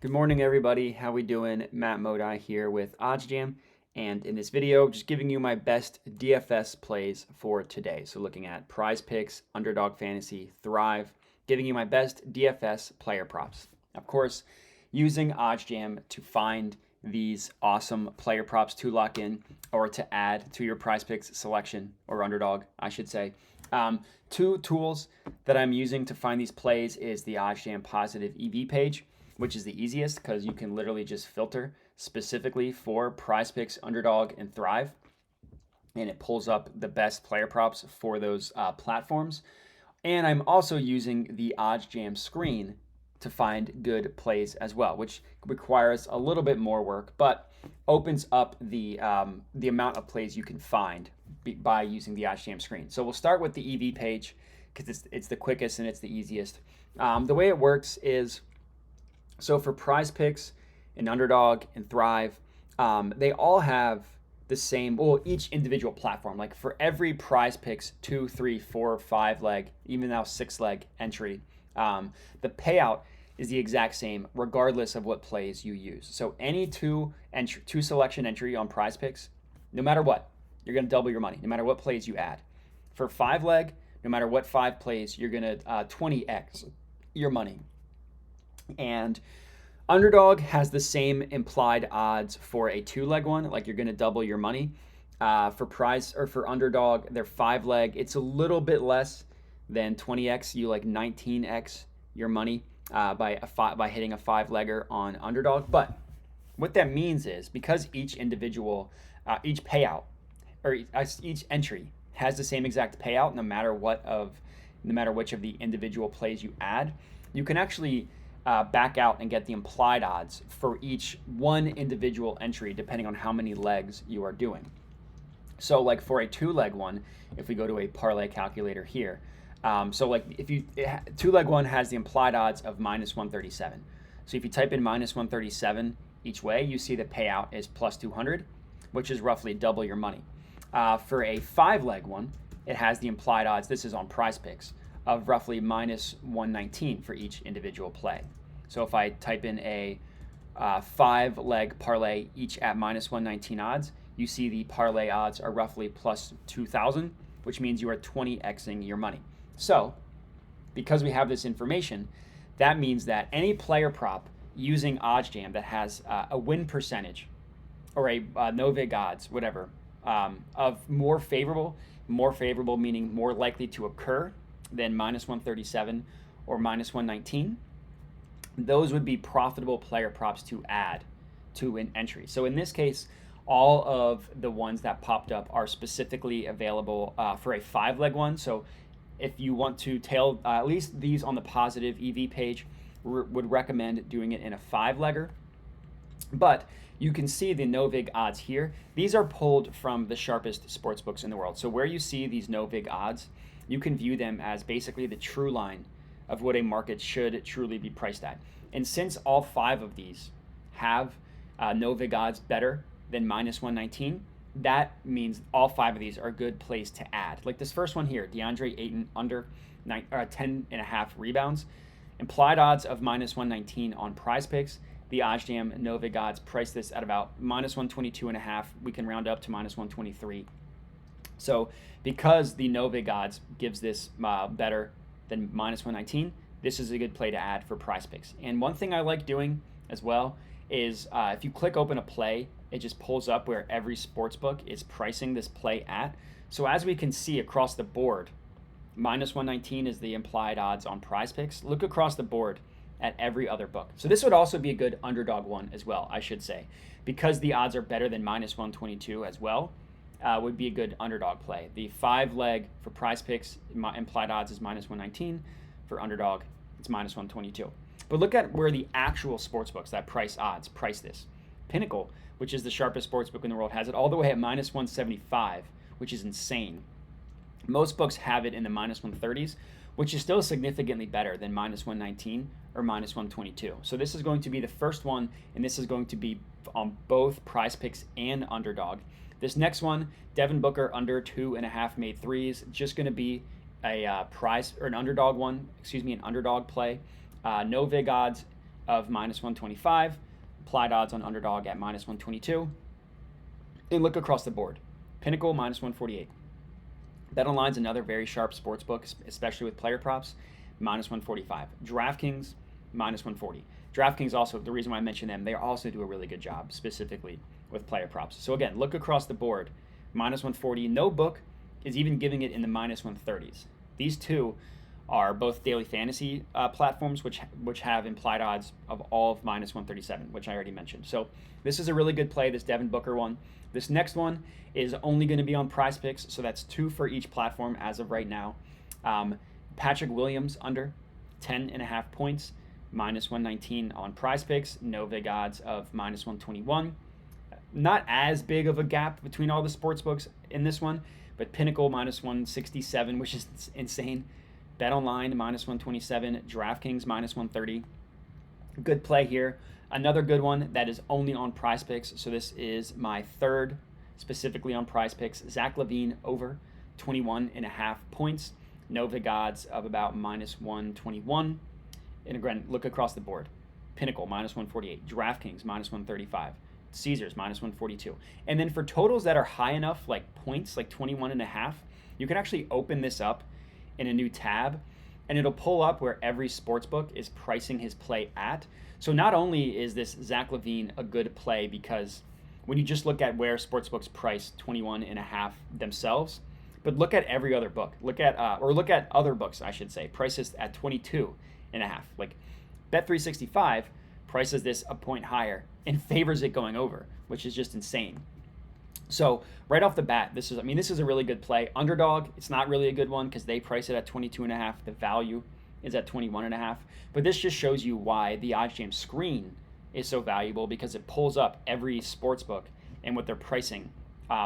Good morning, everybody. How we doing? Matt Modi here with OddsJam, and in this video, just giving you my best DFS plays for today. So looking at PrizePicks, Underdog Fantasy, Thrive, giving you my best DFS player props. Of course, using OddsJam to find these awesome player props to lock in or to add to your PrizePicks selection, or Underdog, I should say. Two tools that I'm using to find these plays is the OddsJam positive EV page, which is the easiest because you can literally just filter specifically for PrizePicks, Underdog, and Thrive, and it pulls up the best player props for those platforms. And I'm also using the OddsJam screen to find good plays as well, which requires a little bit more work, but opens up the amount of plays you can find by using the OddsJam screen. So we'll start with the EV page because it's the quickest and it's the easiest. The way it works is, so for PrizePicks and Underdog and Thrive, they all have the same, well, each individual platform. Like for every PrizePicks 2, 3, 4, 5 leg, even now 6 leg entry, the payout is the exact same regardless of what plays you use. So any two selection entry on PrizePicks, no matter what, you're going to double your money, no matter what plays you add. For 5 leg, no matter what 5 plays, you're going to 20x your money. And Underdog has the same implied odds for a 2-leg one, like you're going to double your money. For Underdog, their 5-leg, it's a little bit less than 20x. You like 19x your money by hitting a 5-legger on Underdog. But what that means is because each individual, each payout or each entry has the same exact payout, no matter which of the individual plays you add, you can actually back out and get the implied odds for each one individual entry depending on how many legs you are doing. So like for a 2-leg one, if we go to a parlay calculator here, so like if you 2-leg one has the implied odds of minus 137. So if you type in minus 137 each way, you see the payout is plus 200, which is roughly double your money. For a 5-leg one, it has the implied odds, this is on PrizePicks, of roughly minus 119 for each individual play. So if I type in a 5-leg parlay, each at minus 119 odds, you see the parlay odds are roughly plus 2,000, which means you are 20xing your money. So because we have this information, that means that any player prop using OddsJam that has a win percentage or a no vig odds, whatever, of more favorable meaning more likely to occur than minus 137 or minus 119, those would be profitable player props to add to an entry. So in this case, all of the ones that popped up are specifically available for a 5-leg one. So if you want to tail at least these on the positive EV page, would recommend doing it in a 5-legger. But you can see the no vig odds here. These are pulled from the sharpest sports books in the world. So where you see these no vig odds, you can view them as basically the true line of what a market should truly be priced at. And since all 5 of these have no vig odds better than minus 119, that means all 5 of these are a good place to add. Like this first one here, DeAndre Ayton under 10.5 rebounds, implied odds of minus 119 on PrizePicks. The OddsJam no vig odds price this at about minus 122.5. We can round up to minus 123. So because the no vig odds gives this better than minus 119, this is a good play to add for PrizePicks. And one thing I like doing as well is if you click open a play, it just pulls up where every sportsbook is pricing this play at. So as we can see across the board, minus 119 is the implied odds on PrizePicks. Look across the board at every other book. So this would also be a good underdog one as well, I should say, because the odds are better than minus 122 as well. Would be a good underdog play. The 5-leg for PrizePicks implied odds is minus 119. For Underdog, it's minus 122. But look at where the actual sportsbooks that price this. Pinnacle, which is the sharpest sportsbook in the world, has it all the way at minus 175, which is insane. Most books have it in the minus 130s, which is still significantly better than minus 119 or minus 122. So this is going to be the first one, and this is going to be on both PrizePicks and Underdog. This next one, Devin Booker under 2.5 made threes, just going to be a an underdog play. No vig odds of -125, applied odds on underdog at -122. And look across the board. Pinnacle -148. BetOnline's another very sharp sports book, especially with player props, -145. DraftKings -140. DraftKings also, the reason why I mention them, they also do a really good job specifically with player props. So again, look across the board, -140. No book is even giving it in the -130s. These two are both daily fantasy platforms, which have implied odds of all of -137, which I already mentioned. So this is a really good play, this Devin Booker one. This next one is only going to be on PrizePicks, so that's 2 for each platform as of right now. Patrick Williams under 10.5 points, -119 on PrizePicks. No vig odds of -121. Not as big of a gap between all the sports books in this one, but Pinnacle -167, which is insane. BetOnline -127, DraftKings -130. Good play here. Another good one that is only on PrizePicks. So this is my third specifically on PrizePicks. Zach LaVine over 21.5 points. No vig odds of about -121. And again, look across the board. Pinnacle -148, DraftKings -135, Caesars -142. And then for totals that are high enough, like points, like 21.5, you can actually open this up in a new tab, and it'll pull up where every sportsbook is pricing his play at. So not only is this Zach LaVine a good play because when you just look at where sportsbooks price 21.5 themselves, but look at every other book. Look at other books, I should say, prices at 22.5. Like Bet365 prices this a point higher and favors it going over, which is just insane. So right off the bat, this is a really good play. Underdog, it's not really a good one because they price it at 22.5. The value is at 21.5. But this just shows you why the OddsJam screen is so valuable, because it pulls up every sports book and what they're pricing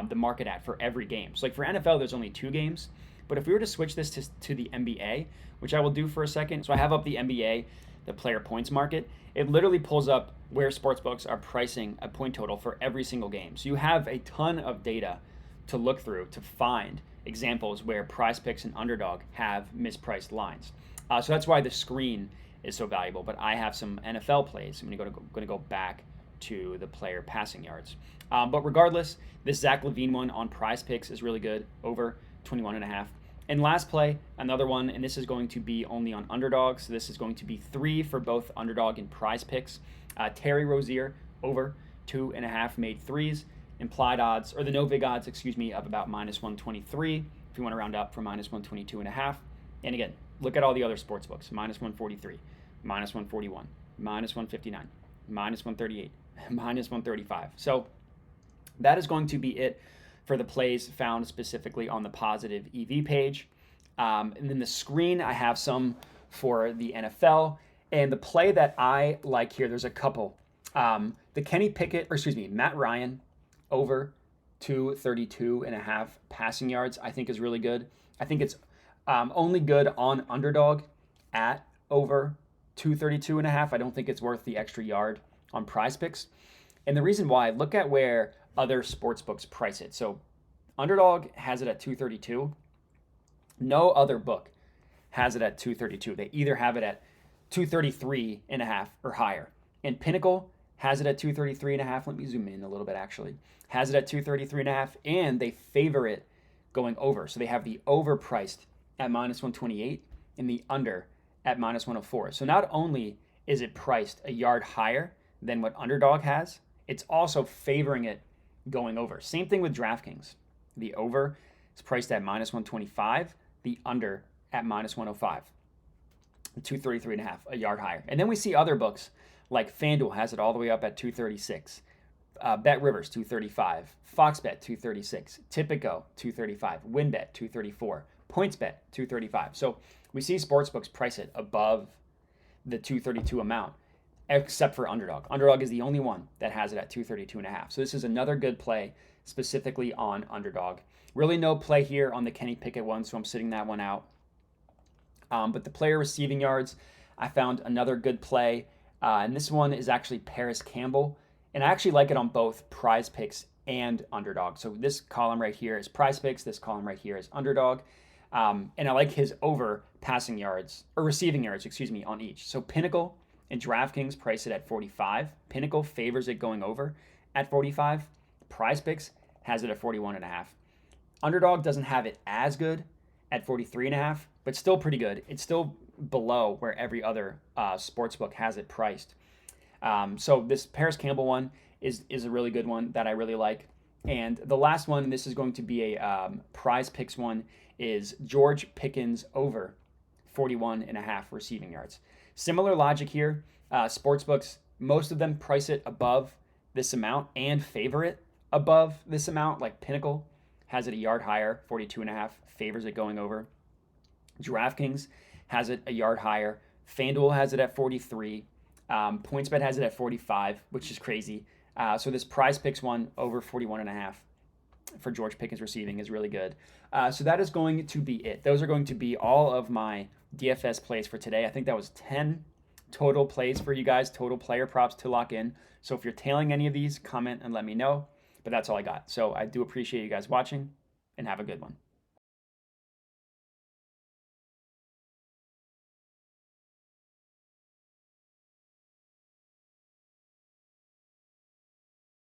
the market at for every game. So like for NFL, there's only 2 games. But if we were to switch this to the NBA, which I will do for a second, so I have up the NBA, the player points market, it literally pulls up where sportsbooks are pricing a point total for every single game. So you have a ton of data to look through to find examples where PrizePicks and Underdog have mispriced lines. So that's why the screen is so valuable. But I have some NFL plays. I'm going to go back to the player passing yards. But regardless, this Zach LaVine one on PrizePicks is really good, over 21.5. And last play, another one, and this is going to be only on Underdog. So this is going to be 3 for both Underdog and PrizePicks. Terry Rozier over 2.5 made threes. Implied odds, or the no vig odds, of about -123 if you want to round up for -122.5. And again, look at all the other sports books: -143, -141, -159, -138, -135. So that is going to be it for the plays found specifically on the positive EV page. And then the screen, I have some for the NFL. And the play that I like here, there's a couple. The Matt Ryan over 232.5 passing yards, I think is really good. I think it's only good on Underdog at over 232.5. I don't think it's worth the extra yard on PrizePicks. And the reason why, look at where other sports books price it. So Underdog has it at 232. No other book has it at 232. They either have it at 233.5 or higher. And Pinnacle has it at 233.5. Let me zoom in a little bit, actually. Has it at 233.5, and they favor it going over. So they have the overpriced at -128 and the under at -104. So not only is it priced a yard higher than what Underdog has, it's also favoring it going over. Same thing with DraftKings. The over is priced at -125, the under at -105. 233.5, a yard higher. And then we see other books like FanDuel has it all the way up at 236. Bet Rivers 235, FoxBet 236, Tipico 235, WinBet 234, PointsBet 235. So we see sportsbooks price it above the 232 amount, except for Underdog. Underdog is the only one that has it at 232.5. So this is another good play specifically on Underdog. Really no play here on the Kenny Pickett one, so I'm sitting that one out. But the player receiving yards, I found another good play. And this one is actually Paris Campbell. And I actually like it on both PrizePicks and Underdog. So this column right here is PrizePicks. This column right here is Underdog. And I like his over passing yards, or receiving yards, on each. So Pinnacle And DraftKings price it at 45. Pinnacle favors it going over at 45. PrizePicks has it at 41.5. Underdog doesn't have it as good at 43.5, but still pretty good. It's still below where every other sportsbook has it priced. So this Paris Campbell one is a really good one that I really like. And the last one, and this is going to be a PrizePicks one, is George Pickens over 41.5 receiving yards. Similar logic here. Sportsbooks, most of them price it above this amount and favor it above this amount. Like Pinnacle has it a yard higher, 42.5, favors it going over. DraftKings has it a yard higher. FanDuel has it at 43. PointsBet has it at 45, which is crazy. So this PrizePicks one over 41.5 for George Pickens receiving is really good. So that is going to be it. Those are going to be all of my DFS plays for today. I think that was 10 total plays for you guys, total player props to lock in. So if you're tailing any of these, comment and let me know. But that's all I got. So I do appreciate you guys watching, and have a good one.